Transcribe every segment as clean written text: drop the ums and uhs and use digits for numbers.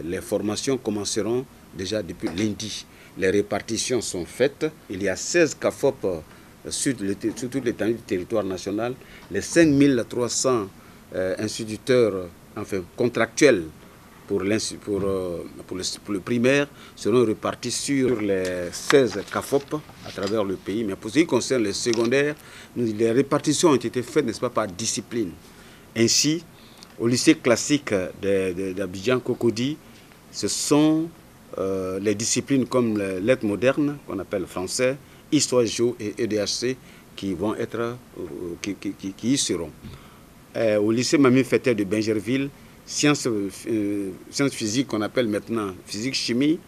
Les formations commenceront déjà depuis lundi. Les répartitions sont faites. Il y a 16 CAFOP sur toute l'étendue du territoire national. Les 5300 instituteurs contractuels pour le primaire seront répartis sur les 16 CAFOP à travers le pays. Mais pour ce qui concerne les secondaires, les répartitions ont été faites, n'est-ce pas, par discipline. Ainsi, au lycée classique d'Abidjan Cocody, ce sont les disciplines comme les lettres modernes, qu'on appelle français, histoire géo et EDHC, qui vont être, qui y seront. Au lycée Mamie Fetter de Bingerville, sciences physiques qu'on appelle maintenant physique-chimie,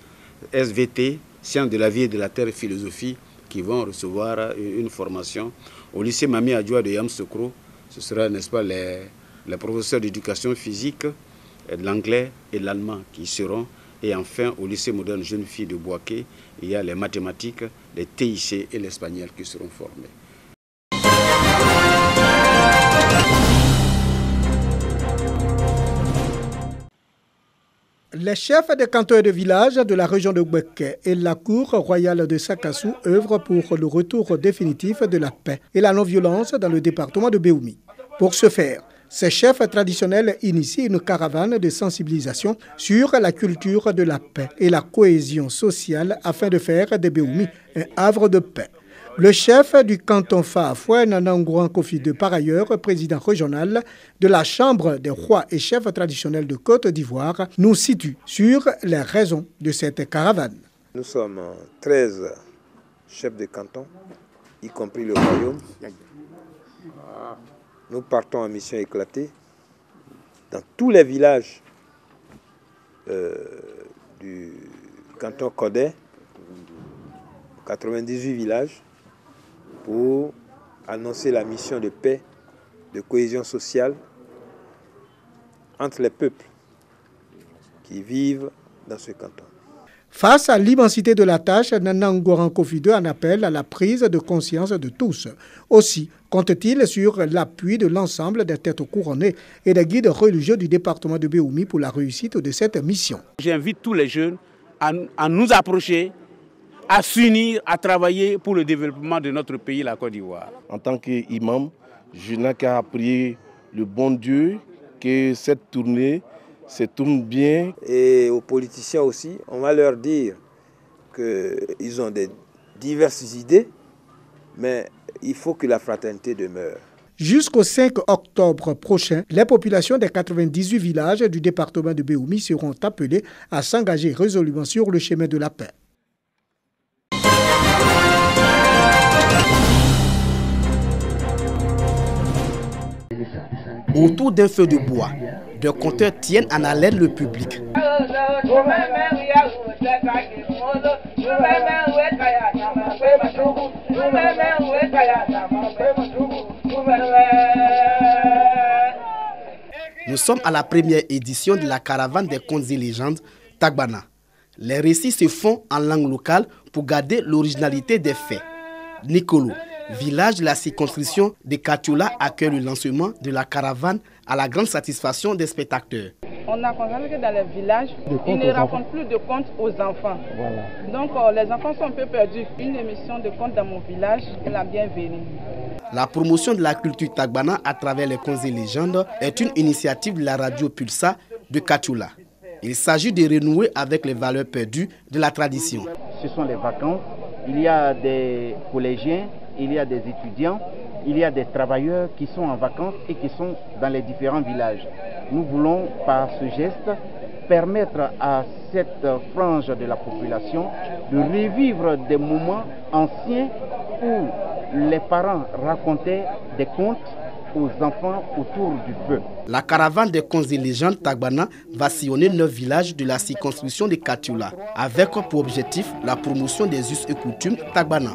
SVT, sciences de la vie et de la terre et philosophie, qui vont recevoir une formation. Au lycée Mamie Adjoua de Yamoussoukro, ce sera, n'est-ce pas, les professeurs d'éducation physique, de l'anglais et de l'allemand qui y seront. Et enfin, au lycée moderne Jeune Fille de Boaké, il y a les mathématiques, les TIC et l'espagnol qui seront formés. Les chefs des cantons et de villages de la région de Gbeke et la cour royale de Sakassou œuvrent pour le retour définitif de la paix et la non-violence dans le département de Béoumi. Pour ce faire, ces chefs traditionnels initient une caravane de sensibilisation sur la culture de la paix et la cohésion sociale afin de faire de Béoumi un havre de paix. Le chef du canton Fafoué, Nana Ngouran Kofi II, par ailleurs président régional de la Chambre des rois et chefs traditionnels de Côte d'Ivoire, nous situe sur les raisons de cette caravane. Nous sommes 13 chefs de canton, y compris le royaume. Nous partons en mission éclatée dans tous les villages du canton Kodé, 98 villages, pour annoncer la mission de paix, de cohésion sociale entre les peuples qui vivent dans ce canton. Face à l'immensité de la tâche, Nana Ngouran Kofi II en appelle à la prise de conscience de tous. Aussi compte-t-il sur l'appui de l'ensemble des têtes couronnées et des guides religieux du département de Béoumi pour la réussite de cette mission. J'invite tous les jeunes à nous approcher, à s'unir, à travailler pour le développement de notre pays, la Côte d'Ivoire. En tant qu'imam, je n'ai qu'à prier le bon Dieu que cette tournée se tourne bien. Et aux politiciens aussi, on va leur dire qu'ils ont des diverses idées, mais il faut que la fraternité demeure. Jusqu'au 5 octobre prochain, les populations des 98 villages du département de Béoumi seront appelées à s'engager résolument sur le chemin de la paix. Autour d'un feu de bois, deux compteurs tiennent en haleine le public. Nous sommes à la première édition de la caravane des contes et légendes Tagbana. Les récits se font en langue locale pour garder l'originalité des faits. Nikolo, village de la circonscription de Katioula, accueille le lancement de la caravane à la grande satisfaction des spectateurs. On a constaté que dans les villages, ils ne racontent plus de contes aux enfants. Voilà. Donc les enfants sont un peu perdus. Une émission de contes dans mon village est la bienvenue. La promotion de la culture Tagbana à travers les contes et légendes est une initiative de la radio Pulsa de Katioula. Il s'agit de renouer avec les valeurs perdues de la tradition. Ce sont les vacances. Il y a des collégiens, il y a des étudiants, il y a des travailleurs qui sont en vacances et qui sont dans les différents villages. Nous voulons, par ce geste, permettre à cette frange de la population de revivre des moments anciens où les parents racontaient des contes aux enfants autour du feu. La caravane des contes et légendes Tagbana va sillonner 9 villages de la circonscription de Katioula, avec pour objectif la promotion des us et coutumes Tagbana.